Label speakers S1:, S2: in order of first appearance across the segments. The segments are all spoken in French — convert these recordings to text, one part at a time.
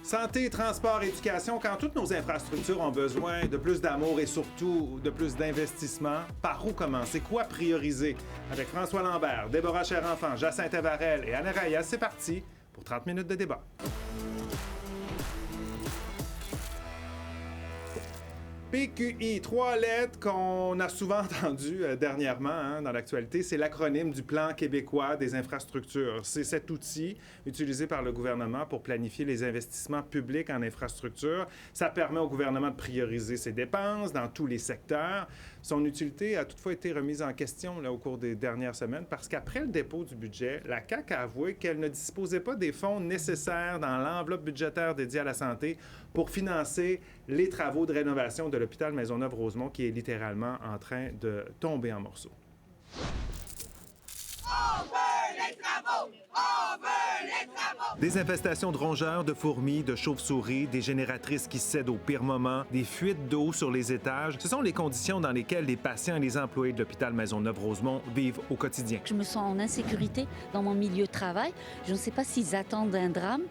S1: Santé, transport, éducation, quand toutes nos infrastructures ont besoin de plus d'amour et surtout de plus d'investissement, par où commencer? Quoi prioriser? Avec François Lambert, Déborah Chère-Enfant, Jacinthe Evarel et Anna Reyes, c'est parti pour 30 minutes de débat. PQI, 3 lettres qu'on a souvent entendues dernièrement dans l'actualité. C'est l'acronyme du Plan québécois des infrastructures. C'est cet outil utilisé par le gouvernement pour planifier les investissements publics en infrastructures. Ça permet au gouvernement de prioriser ses dépenses dans tous les secteurs. Son utilité a toutefois été remise en question au cours des dernières semaines parce qu'après le dépôt du budget, la CAQ a avoué qu'elle ne disposait pas des fonds nécessaires dans l'enveloppe budgétaire dédiée à la santé pour financer les travaux de rénovation de l'hôpital Maisonneuve-Rosemont qui est littéralement en train de tomber en morceaux.
S2: On veut les travaux! On veut les travaux!
S1: Des infestations de rongeurs, de fourmis, de chauves-souris, des génératrices qui cèdent au pire moment, des fuites d'eau sur les étages. Ce sont les conditions dans lesquelles les patients et les employés de l'hôpital Maisonneuve-Rosemont vivent au quotidien.
S3: Je me sens en insécurité dans mon milieu de travail. Je ne sais pas s'ils attendent un drame.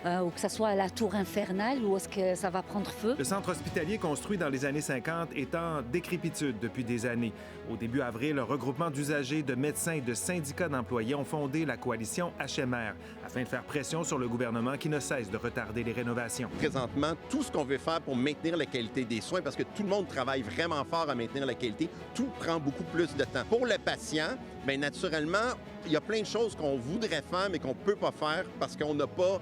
S3: Ou que ce soit à la tour infernale, ou est-ce que ça va prendre feu?
S1: Le centre hospitalier construit dans les années 50 est en décrépitude depuis des années. Au début avril, un regroupement d'usagers, de médecins et de syndicats d'employés ont fondé la coalition HMR afin de faire pression sur le gouvernement qui ne cesse de retarder les rénovations.
S4: Présentement, tout ce qu'on veut faire pour maintenir la qualité des soins, parce que tout le monde travaille vraiment fort à maintenir la qualité, tout prend beaucoup plus de temps. Pour le patient, bien naturellement, il y a plein de choses qu'on voudrait faire, mais qu'on ne peut pas faire parce qu'on n'a pas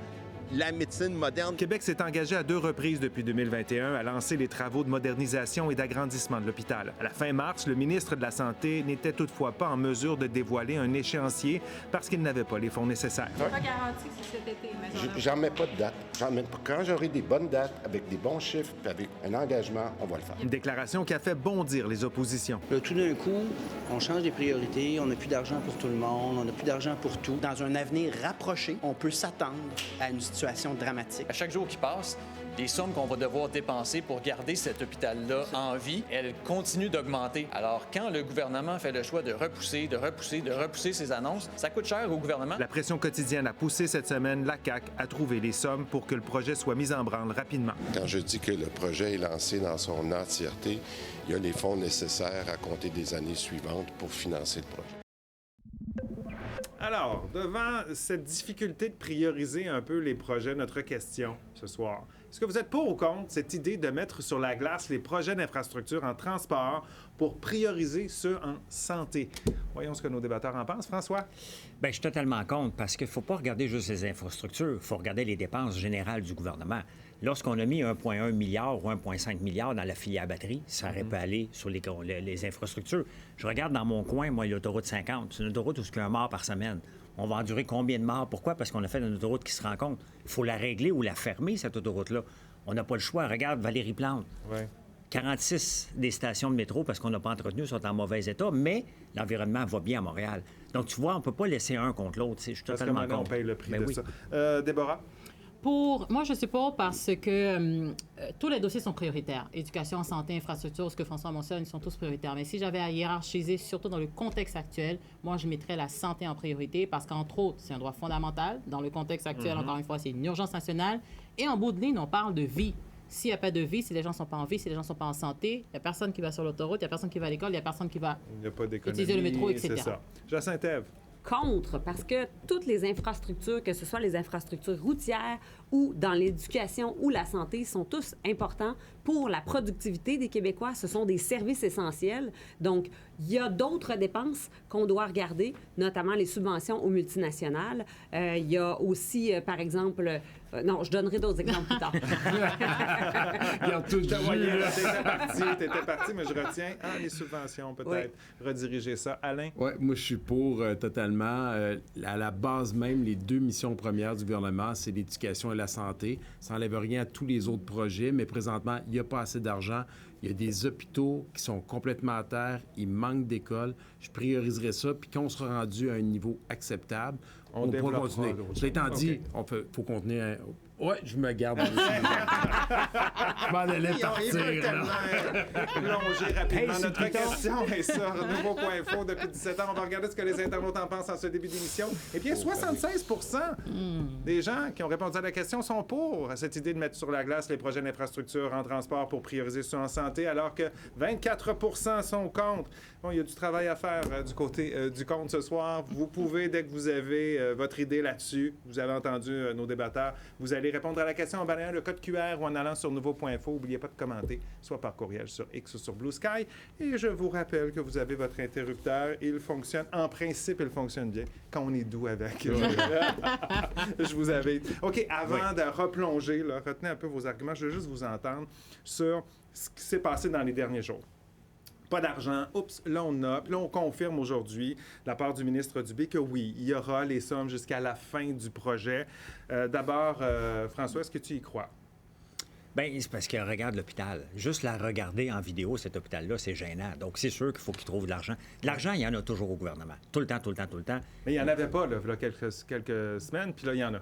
S4: la médecine moderne.
S1: Québec s'est engagé à 2 reprises depuis 2021 à lancer les travaux de modernisation et d'agrandissement de l'hôpital. À la fin mars, le ministre de la Santé n'était toutefois pas en mesure de dévoiler un échéancier parce qu'il n'avait pas les fonds nécessaires.
S5: C'est pas garanti que c'est cet été, mais
S6: j'en mets pas de date. Quand j'aurai des bonnes dates, avec des bons chiffres, puis avec un engagement, on va le faire.
S1: Une déclaration qui a fait bondir les oppositions.
S7: Là, tout d'un coup, on change des priorités, on n'a plus d'argent pour tout le monde, on n'a plus d'argent pour tout.
S8: Dans un avenir rapproché, on peut s'attendre à une situation dramatique.
S9: À chaque jour qui passe, les sommes qu'on va devoir dépenser pour garder cet hôpital-là en vie, elles continuent d'augmenter. Alors, quand le gouvernement fait le choix de repousser ses annonces, ça coûte cher au gouvernement.
S1: La pression quotidienne a poussé cette semaine la CAQ à trouver les sommes pour que le projet soit mis en branle rapidement.
S6: Quand je dis que le projet est lancé dans son entièreté, il y a les fonds nécessaires à compter des années suivantes pour financer le projet.
S1: Alors, devant cette difficulté de prioriser un peu les projets, notre question ce soir, est-ce que vous êtes pour ou contre cette idée de mettre sur la glace les projets d'infrastructure en transport pour prioriser ceux en santé? Voyons ce que nos débatteurs en pensent. François?
S10: Bien, je suis totalement contre parce qu'il ne faut pas regarder juste les infrastructures, il faut regarder les dépenses générales du gouvernement. Lorsqu'on a mis 1,1 milliard ou 1,5 milliard dans la filière batterie, ça aurait pu aller sur les infrastructures. Je regarde dans mon coin, moi, l'autoroute 50. C'est une autoroute où il y a un mort par semaine. On va endurer combien de morts? Pourquoi? Parce qu'on a fait une autoroute qui se rencontre. Il faut la régler ou la fermer, cette autoroute-là. On n'a pas le choix. Regarde Valérie Plante.
S1: Ouais.
S10: 46 des stations de métro, parce qu'on n'a pas entretenu, sont en mauvais état, mais l'environnement va bien à Montréal. Donc, tu vois, on ne peut pas laisser un contre l'autre. Je suis totalement contre.
S1: On paye le prix
S10: Ben
S1: de
S10: oui.
S1: ça. Déborah?
S5: Moi, je suis pas parce que tous les dossiers sont prioritaires. Éducation, santé, infrastructure, ce que François mentionne, ils sont tous prioritaires. Mais si j'avais à hiérarchiser, surtout dans le contexte actuel, moi, je mettrais la santé en priorité parce qu'entre autres, c'est un droit fondamental. Dans le contexte actuel, encore une fois, c'est une urgence nationale. Et en bout de ligne, on parle de vie. S'il n'y a pas de vie, si les gens ne sont pas en vie, si les gens ne sont pas en santé, il n'y a personne qui va sur l'autoroute, il n'y a personne qui va à l'école, il n'y a personne qui va utiliser le métro, etc.
S1: C'est ça. Jacinthe Ève?
S11: Contre, parce que toutes les infrastructures, que ce soit les infrastructures routières ou dans l'éducation ou la santé, sont tous importants pour la productivité des Québécois. Ce sont des services essentiels. Donc, il y a d'autres dépenses qu'on doit regarder, notamment les subventions aux multinationales. Il y a aussi, par exemple... non, je donnerai d'autres exemples plus tard.
S1: Je te voyais là, t'étais parti, mais je retiens les subventions, peut-être. Oui. Rediriger ça. Alain?
S12: Oui, moi, je suis pour totalement. À la base même, les 2 missions premières du gouvernement, c'est l'éducation et la santé. Ça n'enlève rien à tous les autres projets, mais présentement, il n'y a pas assez d'argent. Il y a des hôpitaux qui sont complètement à terre. Il manque d'écoles. Je prioriserais ça. Puis quand on sera rendu à un niveau acceptable,
S1: On
S12: pourra
S1: développera
S12: continuer.
S1: d'autres
S12: Cela étant
S1: choses.
S12: dit, faut contenir... Ouais, je me garde. Je m'en allais partir, là.
S1: Plonger rapidement.
S10: Hey,
S1: Notre
S10: c'est
S1: question est sur Nouveau.info depuis 17 ans. On va regarder ce que les internautes en pensent en ce début d'émission. Et bien, 76 des gens qui ont répondu à la question sont pour cette idée de mettre sur la glace les projets d'infrastructure en transport pour prioriser ceux en santé, alors que 24 sont contre. Bon, il y a du travail à faire du côté du compte ce soir. Vous pouvez, dès que vous avez votre idée là-dessus, vous avez entendu nos débatteurs, vous allez répondre à la question en balayant le code QR ou en allant sur nouveau.info. N'oubliez pas de commenter, soit par courriel sur X ou sur Blue Sky. Et je vous rappelle que vous avez votre interrupteur. Il fonctionne, en principe, il fonctionne bien quand on est doux avec. Je vous invite. OK, avant de replonger, là, retenez un peu vos arguments. Je veux juste vous entendre sur ce qui s'est passé dans les derniers jours. Pas d'argent. Oups, là, on a. Puis là, on confirme aujourd'hui, de la part du ministre Dubé, que oui, il y aura les sommes jusqu'à la fin du projet. D'abord, François, est-ce que tu y crois?
S10: Bien, c'est parce que regarde l'hôpital. Juste la regarder en vidéo, cet hôpital-là, c'est gênant. Donc, c'est sûr qu'il faut qu'il trouve de l'argent. De l'argent, il y en a toujours au gouvernement. Tout le temps, tout le temps, tout le temps.
S1: Mais il n'y en avait pas, là, il y a quelques semaines, puis là, il y en a.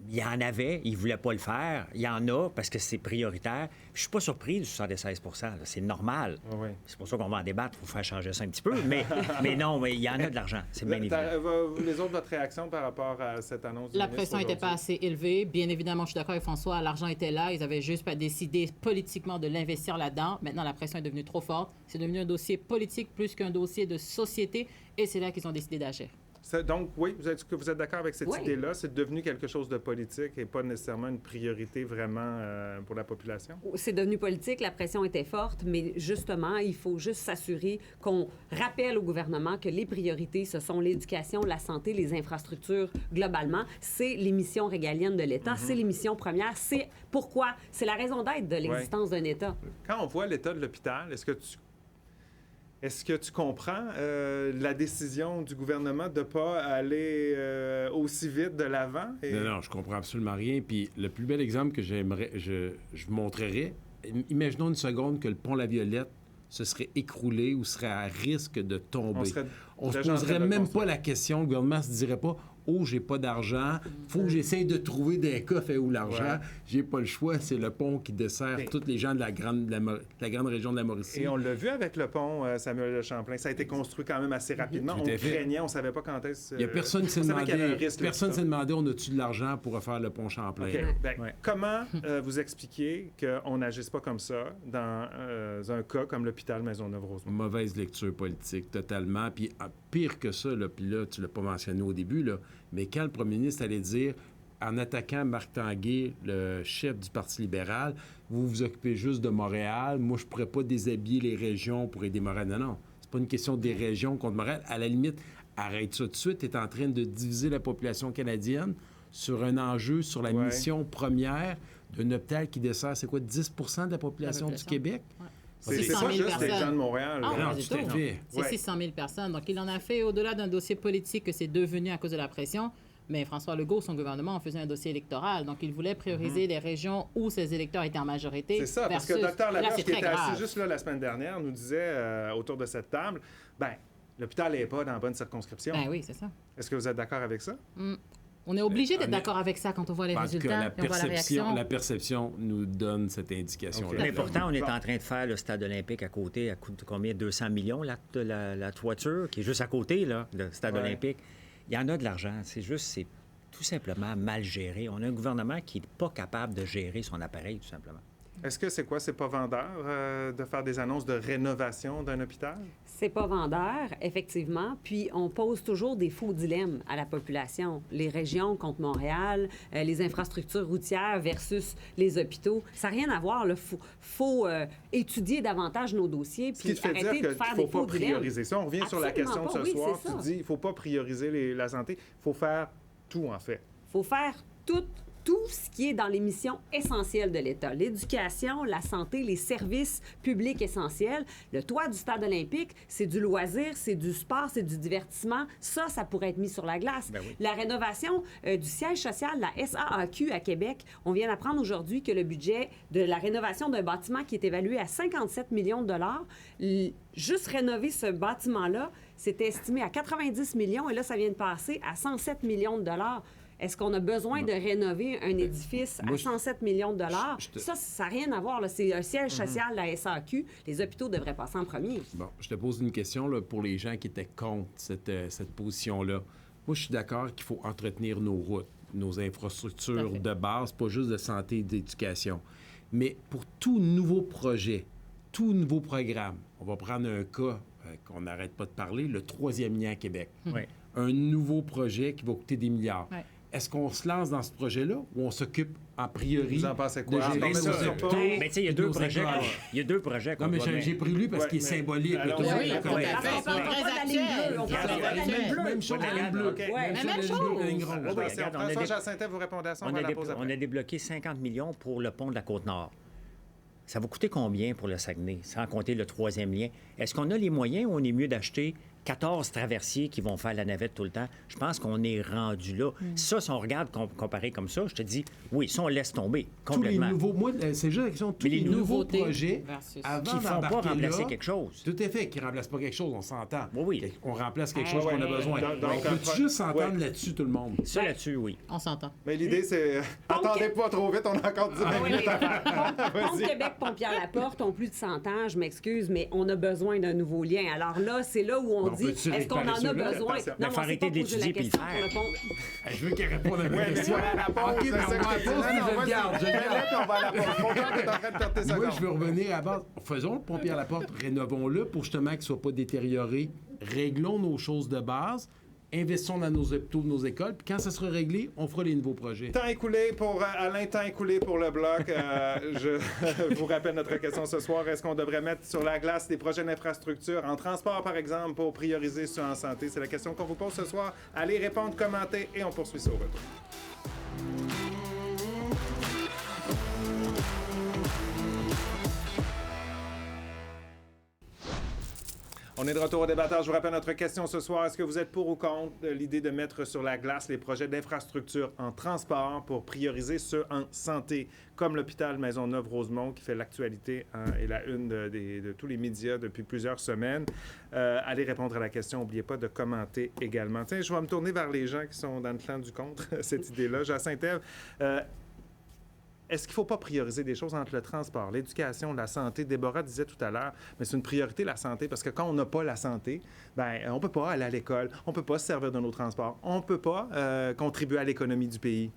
S10: Il y en avait, il ne voulait pas le faire. Il y en a parce que c'est prioritaire. Je suis pas surpris du 76 là. C'est normal.
S1: Oui.
S10: C'est pour ça qu'on va en débattre. Il faut faire changer ça un petit peu. Mais non, mais il y en a de l'argent. C'est bien évident.
S1: Les autres, votre réaction par rapport à cette annonce du
S5: La
S1: ministre
S5: pression n'était pas assez élevée. Bien évidemment, je suis d'accord avec François. L'argent était là. Ils avaient juste pas décidé politiquement de l'investir là-dedans. Maintenant, la pression est devenue trop forte. C'est devenu un dossier politique plus qu'un dossier de société. Et c'est là qu'ils ont décidé d'agir.
S1: Donc, oui, vous êtes d'accord avec cette
S11: Oui.
S1: idée-là? C'est devenu quelque chose de politique et pas nécessairement une priorité vraiment pour la population?
S11: C'est devenu politique, la pression était forte, mais justement, il faut juste s'assurer qu'on rappelle au gouvernement que les priorités, ce sont l'éducation, la santé, les infrastructures globalement. C'est les missions régaliennes de l'État, c'est les missions premières. C'est pourquoi, c'est la raison d'être de l'existence d'un État.
S1: Quand on voit l'état de l'hôpital, est-ce que tu comprends la décision du gouvernement de ne pas aller aussi vite de l'avant?
S12: Non, je comprends absolument rien. Puis le plus bel exemple que je vous montrerai, imaginons une seconde que le pont La Violette se serait écroulé ou serait à risque de tomber. On se poserait même pas la question, le gouvernement se dirait pas « Oh, j'ai pas d'argent, faut que j'essaye de trouver des coffres où l'argent.
S1: Ouais.
S12: J'ai pas le choix, c'est le pont qui dessert tous les gens de la grande région de la Mauricie. »
S1: Et on l'a vu avec le pont Samuel de Champlain. Ça a été construit quand même assez rapidement.
S12: Tout
S1: On
S12: à fait.
S1: craignait, on savait pas quand est-ce...
S12: Il y a personne qui s'est demandé, on a-tu de l'argent pour refaire le pont Champlain?
S1: OK. Comment vous expliquez qu'on n'agisse pas comme ça dans un cas comme l'hôpital Maisonneuve-Rosemont?
S12: Mauvaise lecture politique, totalement. Puis pire que ça, là, puis là, tu l'as pas mentionné au début, là, mais quand le premier ministre allait dire, en attaquant Marc Tanguay, le chef du Parti libéral, vous vous occupez juste de Montréal, moi, je pourrais pas déshabiller les régions pour aider Montréal. Non. C'est pas une question des régions contre Montréal. À la limite, arrête ça tout de suite. Tu es en train de diviser la population canadienne sur un enjeu, sur la mission première d'un hôpital qui dessert, c'est quoi, 10 de la population du Québec?
S5: Ouais.
S1: C'est pas juste des gens de Montréal.
S5: Ah,
S12: non,
S5: pas du
S12: tout à
S5: tout.
S12: fait.
S5: C'est 600 000 personnes. Donc, il en a fait au-delà d'un dossier politique que c'est devenu à cause de la pression. Mais François Legault, son gouvernement, en faisait un dossier électoral. Donc, il voulait prioriser les régions où ses électeurs étaient en majorité.
S1: C'est ça, parce que
S5: versus...
S1: Dr Laberge, qui était assis
S5: grave.
S1: juste là la semaine dernière, nous disait autour de cette table, l'hôpital n'est pas dans la bonne circonscription.
S5: Ben oui, c'est ça.
S1: Est-ce que vous êtes d'accord avec ça?
S5: On est obligé d'être d'accord avec ça quand on voit les résultats et on voit la réaction.
S12: La perception nous donne cette indication-là.
S10: Mais pourtant, on est en train de faire le stade olympique à côté, à coût de combien? 200 millions, la toiture, qui est juste à côté, là, le stade olympique. Il y en a de l'argent. C'est tout simplement mal géré. On a un gouvernement qui n'est pas capable de gérer son appareil, tout simplement.
S1: Est-ce que c'est quoi? C'est pas vendeur de faire des annonces de rénovation d'un hôpital?
S11: C'est pas vendeur, effectivement. Puis on pose toujours des faux dilemmes à la population. Les régions contre Montréal, les infrastructures routières versus les hôpitaux. Ça n'a rien à voir. Il faut étudier davantage nos dossiers puis arrêter de faire
S1: qu'il
S11: des faux
S1: ne faut pas prioriser
S11: dilemmes.
S1: ça. On revient sur la question de ce soir. Tu dis qu'il ne faut pas prioriser la santé. Il faut faire tout, en fait.
S11: Il faut faire tout ce qui est dans les missions essentielles de l'État. L'éducation, la santé, les services publics essentiels. Le toit du stade olympique, c'est du loisir, c'est du sport, c'est du divertissement. Ça pourrait être mis sur la glace.
S10: Ben oui.
S11: La rénovation du siège social, la SAAQ à Québec, on vient d'apprendre aujourd'hui que le budget de la rénovation d'un bâtiment qui est évalué à 57 millions de dollars, juste rénover ce bâtiment-là, c'était estimé à 90 millions et là, ça vient de passer à 107 millions de dollars. Est-ce qu'on a besoin de rénover un édifice à 107 millions de dollars? Ça n'a rien à voir. Là. C'est un siège social, la SAQ. Les hôpitaux devraient passer en premier.
S12: Bon, je te pose une question là, pour les gens qui étaient contre cette position-là. Moi, je suis d'accord qu'il faut entretenir nos routes, nos infrastructures de base, pas juste de santé et d'éducation. Mais pour tout nouveau projet, tout nouveau programme, on va prendre un cas qu'on n'arrête pas de parler, le 3e lien à Québec.
S10: Oui.
S12: Un nouveau projet qui va coûter des milliards.
S5: Oui.
S12: Est-ce qu'on se lance dans ce projet-là ou on s'occupe en priori
S1: Vous en pensez quoi?
S12: de gérer
S1: Mais
S12: nos
S1: ça,
S12: hôpitaux?
S10: Mais tu sais, il y a deux
S12: nos
S10: projets.
S12: écoles?
S10: Il y a deux projets.
S12: Non, mais j'ai pris lui parce qu'il est symbolique.
S1: Alors,
S5: Oui,
S1: oui,
S5: tout à fait.
S11: On parle pas de la ligne bleue, on parle pas de la ligne bleue.
S12: Même chose, la ligne bleue.
S1: OK.
S11: Même chose.
S12: La ligne rouge.
S10: Oui,
S1: Si
S10: regarde,
S1: François Jacintin, vous répondez à ça, on va la pause
S10: on
S1: après.
S10: a débloqué 50 millions pour le pont de la Côte-Nord. Ça va coûter combien pour le Saguenay, sans compter le 3e lien? Est-ce qu'on a les moyens ou on est mieux d'acheter 14 traversiers qui vont faire la navette tout le temps? Je pense qu'on est rendu là. Ça, si on regarde comparé comme ça, je te dis, oui, ça, on laisse tomber
S12: Tous les
S10: complètement.
S12: nouveaux, moi, c'est juste la question de tous
S10: Mais les
S12: les nouveaux
S5: nouveautés
S12: projets
S5: versus-
S12: avant
S10: Qui ne font pas
S12: d'embarquer
S10: remplacer
S12: là,
S10: quelque chose.
S12: Tout à fait, qui ne remplacent pas quelque chose, on s'entend.
S10: Oui, oui.
S12: On remplace quelque chose qu'on a besoin.
S1: Donc,
S12: On peut juste s'entendre là-dessus, tout le monde?
S10: Ça, là-dessus, oui.
S5: On s'entend.
S1: Mais l'idée, c'est... Attendez pas trop vite, on a encore 10 minutes.
S11: Pont Québec, Pont-Pierre-Laporte ont plus de 100 ans, je m'excuse, mais on a besoin d'un nouveau lien. Alors là, c'est là où on
S12: Bon,
S11: dit,
S12: peux-tu
S11: est-ce qu'on en
S12: réparer
S11: a
S12: ceux-là?
S11: besoin?
S1: Attention.
S10: Mais faut
S11: on s'est
S10: arrêter
S11: pas posé
S10: d'étudier
S11: la
S10: puis le
S11: question
S10: faire.
S11: pour le pont.
S12: Je veux qu'elle réponde à ma
S1: Mais
S12: question.
S1: voilà la pause,
S12: OK,
S1: c'est
S12: mais
S1: ça
S12: on
S1: que
S12: va
S1: je te dis.
S12: la pause,
S1: Non,
S12: puis je
S1: vas-y.
S12: garde, je
S1: Mets-le,
S12: garde.
S1: puis on va à la pause. Mon gars, t'es en train de perdre tes
S12: Moi,
S1: secondes.
S12: je veux revenir à la base. Faisons le pompier à la porte, rénovons-le pour justement qu'il ne soit pas détérioré. Réglons nos choses de base, investissons dans nos hôpitaux, nos écoles, puis quand ça sera réglé, on fera les nouveaux projets.
S1: Temps écoulé pour Alain, temps écoulé pour le bloc. Je vous rappelle notre question ce soir. Est-ce qu'on devrait mettre sur la glace des projets d'infrastructure en transport, par exemple, pour prioriser ceux en santé? C'est la question qu'on vous pose ce soir. Allez répondre, commenter et on poursuit ça au retour. On est de retour au débatteur. Je vous rappelle notre question ce soir. Est-ce que vous êtes pour ou contre l'idée de mettre sur la glace les projets d'infrastructure en transport pour prioriser ceux en santé, comme l'hôpital Maisonneuve-Rosemont qui fait l'actualité et la une de tous les médias depuis plusieurs semaines? Allez répondre à la question. N'oubliez pas de commenter également. Tiens, je vais me tourner vers les gens qui sont dans le clan du contre, cette idée-là. Jacinthe-Ève, est-ce qu'il ne faut pas prioriser des choses entre le transport, l'éducation, la santé? Déborah disait tout à l'heure, mais c'est une priorité, la santé, parce que quand on n'a pas la santé, ben on ne peut pas aller à l'école, on ne peut pas se servir de nos transports, on ne peut pas contribuer à l'économie du pays.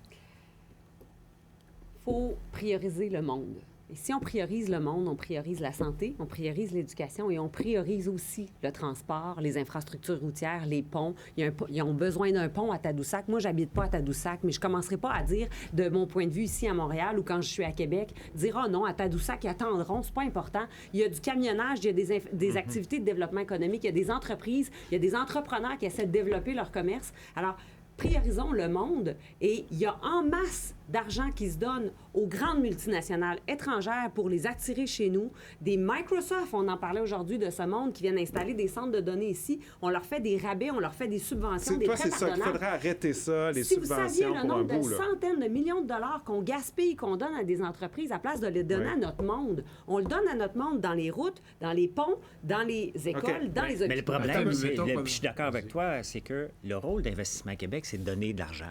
S11: Il faut prioriser le monde. Et si on priorise le monde, on priorise la santé, on priorise l'éducation et on priorise aussi le transport, les infrastructures routières, les ponts. Ils ont besoin d'un pont à Tadoussac. Moi, j'habite pas à Tadoussac, mais je commencerai pas à dire, de mon point de vue ici à Montréal ou quand je suis à Québec, dire « Ah non, à Tadoussac, ils attendront, c'est pas important. » Il y a du camionnage, il y a des activités de développement économique, il y a des entreprises, il y a des entrepreneurs qui essaient de développer leur commerce. Alors, priorisons le monde et il y a en masse d'argent qui se donne aux grandes multinationales étrangères pour les attirer chez nous. Des Microsoft, on en parlait aujourd'hui de ce monde, qui viennent installer des centres de données ici. On leur fait des rabais, on leur fait des subventions, des
S1: Toi,
S11: prêts
S1: c'est ça qu'il
S11: pardonnables.
S1: faudrait arrêter ça, les
S11: Si vous
S1: subventions
S11: saviez le
S1: pour un
S11: nombre de
S1: bout. Là.
S11: centaines de millions de dollars qu'on gaspille, qu'on donne à des entreprises à place de les donner à notre monde, on le donne à notre monde dans les routes, dans les ponts, dans les écoles, dans les hôpitaux.
S10: Mais le problème,
S12: Attends,
S10: c'est,
S12: mettons
S10: puis
S12: comme-
S10: je suis d'accord avec toi, c'est que le rôle d'Investissement Québec, c'est de donner de l'argent.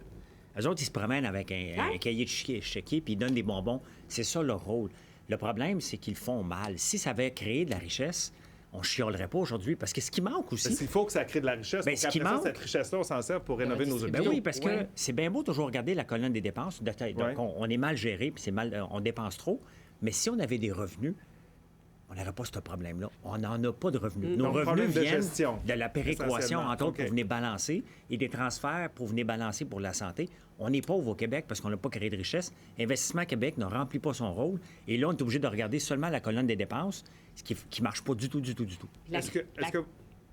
S10: Eux autres, ils se promènent avec un cahier de chéquier, puis ils donnent des bonbons. C'est ça leur rôle. Le problème, c'est qu'ils le font mal. Si ça avait créé de la richesse, on ne chialerait pas aujourd'hui. Parce que ce qui manque aussi...
S1: Il faut que ça crée de la richesse.
S10: Ben,
S1: pour
S10: ce qui
S1: qu'après ça,
S10: manque-
S1: cette richesse-là, on s'en sert pour rénover nos hôpitaux.
S10: Ben oui, parce que c'est bien beau toujours regarder la colonne des dépenses. Donc, on est mal géré, puis on dépense trop. Mais si on avait des revenus, on n'aurait pas ce problème-là. On n'en a pas de revenus. Nos
S1: Donc,
S10: revenus
S1: problème de
S10: viennent
S1: gestion,
S10: de la péréquation,
S1: essentiellement.
S10: entre autres,
S1: OK.
S10: pour venir balancer, et des transferts pour venir balancer pour la santé. On est pauvre au Québec parce qu'on n'a pas créé de richesse. Investissement Québec ne remplit pas son rôle. Et là, on est obligé de regarder seulement la colonne des dépenses, ce qui ne marche pas du tout.
S1: Est-ce que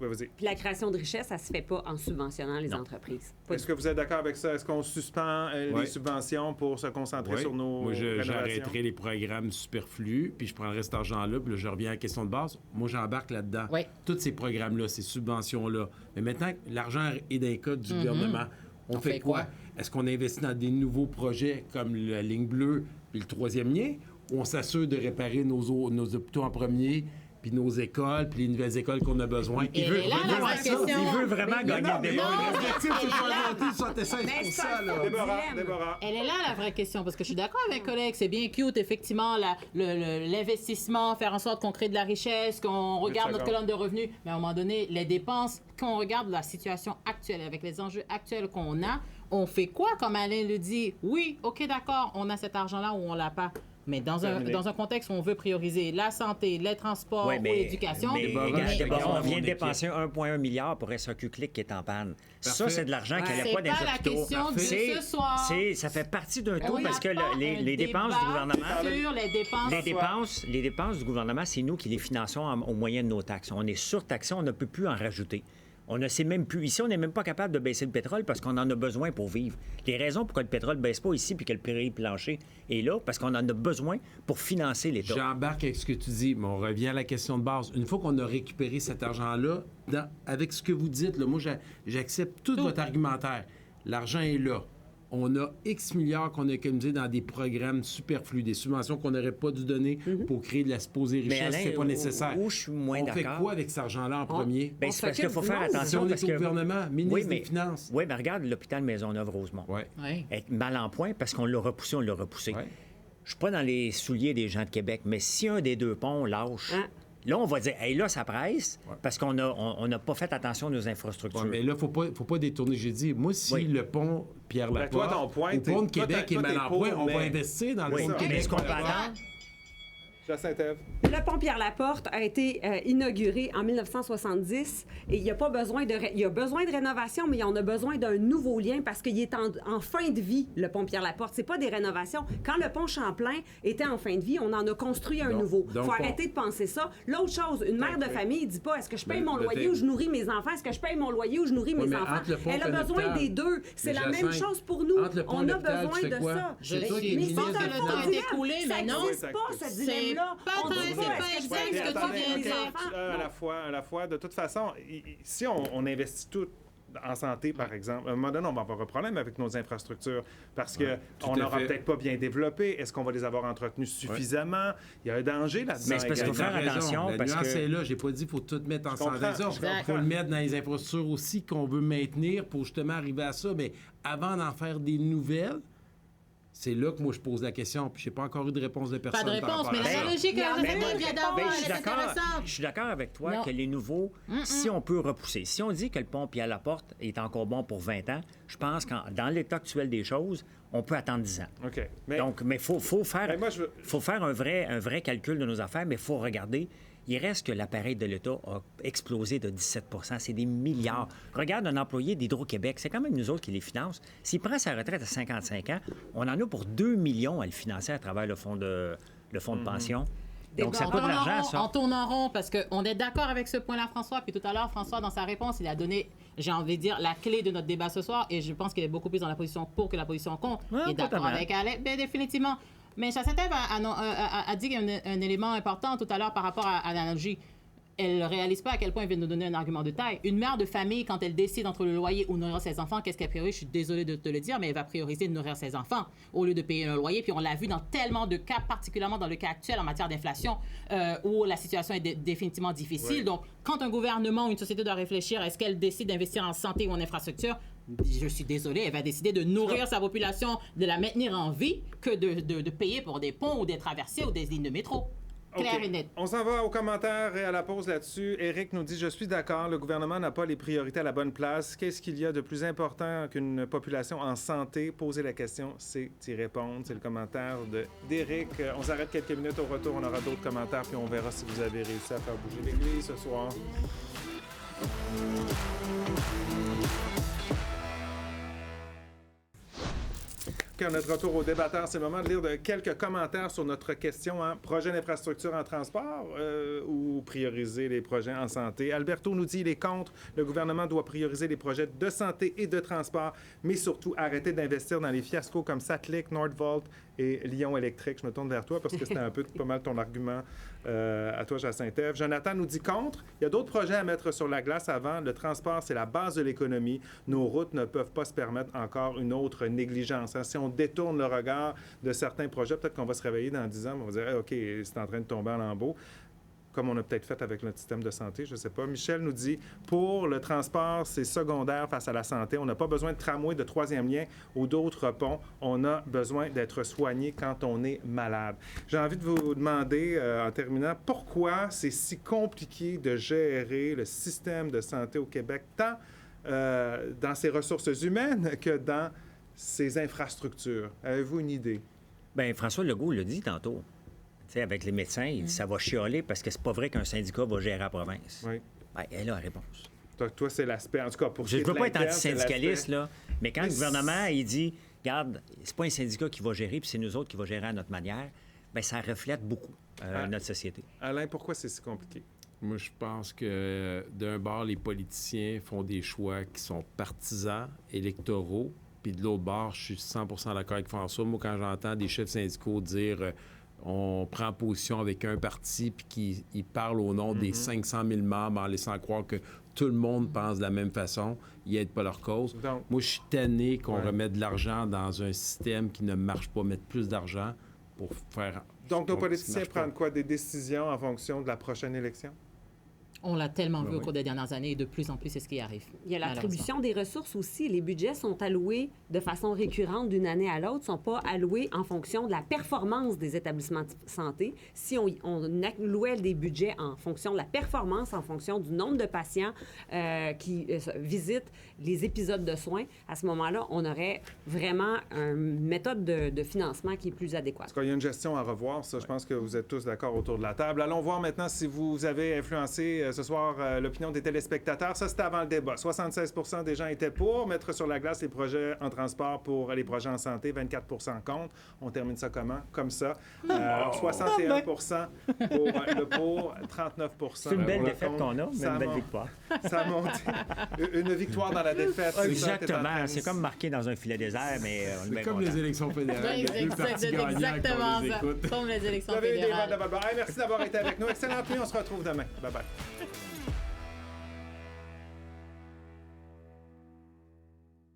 S1: Oui, vas-y.
S11: Puis la création de richesse, ça se fait pas en subventionnant les entreprises.
S1: Est-ce que vous êtes d'accord avec ça? Est-ce qu'on suspend les subventions pour se concentrer sur nos
S12: Moi,
S1: rénovations?
S12: j'arrêterai les programmes superflus, puis je prendrai cet argent-là, puis là, je reviens à la question de base. Moi, j'embarque là-dedans.
S5: Oui.
S12: Tous ces programmes-là, ces subventions-là. Mais maintenant, l'argent est dans les codes du gouvernement. On fait quoi? Est-ce qu'on investit dans des nouveaux projets comme la ligne bleue puis le 3e lien? Ou on s'assure de réparer nos hôpitaux en premier, puis nos écoles, puis les nouvelles écoles qu'on a besoin?
S5: Il veut
S10: vraiment gagner le débat.
S12: L'objectif, c'est de faire monter 76 là.
S1: Déborah.
S5: Elle est là, la vraie question, parce que je suis d'accord avec collègue, c'est bien cute, effectivement, l'investissement, faire en sorte qu'on crée de la richesse, qu'on regarde notre colonne de revenus, mais à un moment donné, les dépenses, quand on regarde la situation actuelle, avec les enjeux actuels qu'on a, on fait quoi, comme Alain le dit? Oui, OK, d'accord, on a cet argent-là ou on l'a pas. Mais dans un contexte où on veut prioriser la santé, les transports ou l'éducation...
S10: On vient de dépenser 1,1 milliard pour SAQ Click qui est en panne. Parfait. Ça, c'est de l'argent qui n'allait pas dans les hôpitaux.
S5: C'est pas la question de ce soir.
S10: Ça fait partie d'un tout parce que les dépenses du gouvernement... Les dépenses du gouvernement, c'est nous qui les finançons au moyen de nos taxes. On est surtaxé, on ne peut plus en rajouter. On ne sait même plus. Ici, on n'est même pas capable de baisser le pétrole parce qu'on en a besoin pour vivre. Les raisons pourquoi le pétrole ne baisse pas ici puis que le prix plancher est là, parce qu'on en a besoin pour financer l'État.
S12: J'embarque avec ce que tu dis, mais on revient à la question de base. Une fois qu'on a récupéré cet argent-là, avec ce que vous dites, là, moi, j'accepte tout votre argumentaire. L'argent est là. On a X milliards qu'on a économisés dans des programmes superflus, des subventions qu'on n'aurait pas dû donner pour créer de la supposée richesse, c'est pas nécessaire.
S10: Où je suis moins d'accord.
S12: On fait quoi avec cet argent-là en premier?
S10: Ben, c'est parce qu'il faut faire attention.
S12: Si on est au gouvernement, ministre des Finances.
S10: Oui, mais regarde l'hôpital Maisonneuve-Rosemont. Être mal en point parce qu'on l'a repoussé, Je suis pas dans les souliers des gens de Québec, mais si un des deux ponts lâche... Là, on va dire, hey, là, ça presse parce qu'on n'a pas fait attention à nos infrastructures.
S12: Mais là, faut pas détourner. J'ai dit, moi, si le pont Pierre-Laporte, le pont de Québec est mal en point, on va investir dans le pont de Québec.
S10: Est-ce qu'on peut attendre?
S11: Le pont Pierre-Laporte a été inauguré en 1970 et il y a besoin de rénovation, mais on a besoin d'un nouveau lien parce qu'il est en fin de vie, le pont Pierre-Laporte. C'est pas des rénovations. Quand le pont Champlain était en fin de vie, on en a construit un nouveau. Il faut arrêter de penser ça. L'autre chose, une mère de famille ne dit pas est-ce que je paye mon loyer ou je nourris mes enfants? Est-ce que je paye mon loyer ou je nourris mes enfants? Elle a besoin des deux. C'est la même chose pour nous. On a besoin de ça.
S5: Je sais que le temps est écoulé, mais non.
S11: Ça n'existe pas, ce dilemme-là.
S5: C'est pas exact ce que tu viens de dire.
S1: À la fois. De toute façon, si on investit tout en santé, par exemple, à un moment donné, on va avoir un problème avec nos infrastructures parce qu'on n'aura peut-être pas bien développé. Est-ce qu'on va les avoir entretenues suffisamment? Il y a un danger là-dedans.
S10: Mais c'est parce qu'il faut faire attention.
S12: La nuance est là. J'ai pas dit qu'il faut tout mettre en santé. Il faut le mettre dans les infrastructures aussi qu'on veut maintenir pour justement arriver à ça. Mais avant d'en faire des nouvelles, c'est là que moi, je pose la question, puis je n'ai pas encore eu de réponse de personne.
S5: Pas de réponse, mais la logique vient d'avoir,
S10: je suis d'accord avec toi que les nouveaux, si on peut repousser, si on dit que le pont Pierre-Laporte est encore bon pour 20 ans, je pense que dans l'état actuel des choses, on peut attendre 10 ans.
S1: OK.
S10: Donc, mais faut faire un vrai calcul de nos affaires, mais il faut regarder. Il reste que l'appareil de l'État a explosé de 17 % C'est des milliards. Regarde un employé d'Hydro-Québec, c'est quand même nous autres qui les financent. S'il prend sa retraite à 55 ans, on en a pour 2 millions à le financer à travers le fonds de pension. Donc, ça coûte de l'argent, ça.
S5: On tourne en rond parce qu'on est d'accord avec ce point-là, François. Puis tout à l'heure, François, dans sa réponse, il a donné, j'ai envie de dire, la clé de notre débat ce soir. Et je pense qu'il est beaucoup plus dans la position pour que la position contre. Il est d'accord avec Alex. Bien, définitivement. Mais Chassatev a dit un élément important tout à l'heure par rapport à l'analogie. Elle ne réalise pas à quel point elle vient de nous donner un argument de taille. Une mère de famille, quand elle décide entre le loyer ou nourrir ses enfants, qu'est-ce qu'elle priorise? Je suis désolée de te le dire, mais elle va prioriser de nourrir ses enfants au lieu de payer un loyer. Puis on l'a vu dans tellement de cas, particulièrement dans le cas actuel en matière d'inflation, où la situation est définitivement difficile. Donc, quand un gouvernement ou une société doit réfléchir, est-ce qu'elle décide d'investir en santé ou en infrastructure? Je suis désolée, elle va décider de nourrir sa population, de la maintenir en vie, que de payer pour des ponts ou des traversées ou des lignes de métro. Claire et net.
S1: On s'en va aux commentaires et à la pause là-dessus. Éric nous dit « Je suis d'accord, le gouvernement n'a pas les priorités à la bonne place. Qu'est-ce qu'il y a de plus important qu'une population en santé? Poser la question, c'est y répondre. » C'est le commentaire d'Éric. On s'arrête quelques minutes. Au retour, on aura d'autres commentaires, puis on verra si vous avez réussi à faire bouger l'église ce soir. Quand notre retour aux débatteurs, c'est le moment de lire quelques commentaires sur notre question projet d'infrastructure en transport ou prioriser les projets en santé. Alberto nous dit il est contre. Le gouvernement doit prioriser les projets de santé et de transport, mais surtout arrêter d'investir dans les fiascos comme Satlic, Nordvolt et Lyon Électrique. Je me tourne vers toi parce que c'était un peu pas mal ton argument à toi, Jacinthe-Ève. Jonathan nous dit contre. Il y a d'autres projets à mettre sur la glace avant. Le transport, c'est la base de l'économie. Nos routes ne peuvent pas se permettre encore une autre négligence. Si on détourne le regard de certains projets, peut-être qu'on va se réveiller dans 10 ans, on va dire hey, « OK, c'est en train de tomber en lambeaux », comme on a peut-être fait avec notre système de santé, je ne sais pas. Michel nous dit « Pour le transport, c'est secondaire face à la santé. On n'a pas besoin de tramway, de troisième lien ou d'autres ponts. On a besoin d'être soigné quand on est malade. » J'ai envie de vous demander, en terminant, pourquoi c'est si compliqué de gérer le système de santé au Québec, tant dans ses ressources humaines que dans ses infrastructures. Avez-vous une idée?
S10: Bien, François Legault l'a dit tantôt. T'sais, avec les médecins, il dit ça va chialer parce que c'est pas vrai qu'un syndicat va gérer la province.
S1: Oui.
S10: Bien, elle a la réponse.
S1: Toi, c'est l'aspect, en tout cas, pour
S10: je ne veux pas être anti-syndicaliste, là, mais quand le gouvernement, il dit, regarde, c'est pas un syndicat qui va gérer, puis c'est nous autres qui va gérer à notre manière, bien, ça reflète beaucoup notre société.
S1: Alain, pourquoi c'est si compliqué?
S12: Moi, je pense que d'un bord, les politiciens font des choix qui sont partisans, électoraux, puis de l'autre bord, je suis 100% d'accord avec François. Moi, quand j'entends des chefs syndicaux dire on prend position avec un parti puis qu'ils parlent au nom des 500 000 membres en laissant croire que tout le monde pense de la même façon, ils n'aident pas leur cause. Donc, moi, je suis tanné qu'on remette de l'argent dans un système qui ne marche pas, mettre plus d'argent pour faire...
S1: Donc, nos politiciens prennent quoi? Des décisions en fonction de la prochaine élection?
S5: On l'a tellement vu au cours des dernières années et de plus en plus, c'est ce qui arrive.
S11: Il y a l'attribution des ressources aussi. Les budgets sont alloués de façon récurrente d'une année à l'autre, ne sont pas alloués en fonction de la performance des établissements de santé. Si on allouait des budgets en fonction de la performance, en fonction du nombre de patients qui visitent les épisodes de soins, à ce moment-là, on aurait vraiment une méthode de financement qui est plus adéquate.
S1: Parce qu'il y a une gestion à revoir, ça, je pense que vous êtes tous d'accord autour de la table. Allons voir maintenant si vous avez influencé ce soir l'opinion des téléspectateurs. Ça, c'était avant le débat. 76 % des gens étaient pour mettre sur la glace les projets en transport pour les projets en santé, 24 % contre. On termine ça comment? Comme ça. 61 % pour le pour, 39 %
S10: c'est une belle défaite qu'on a, mais une belle victoire.
S1: Ça a monté. Une victoire dans la défaite.
S10: Exactement. C'est comme marqué dans un filet désert, mais on
S12: c'est comme les élections fédérales.
S5: C'est exactement ça. Comme les élections fédérales.
S1: Merci d'avoir été avec nous. Excellente nuit. On se retrouve demain. Bye-bye.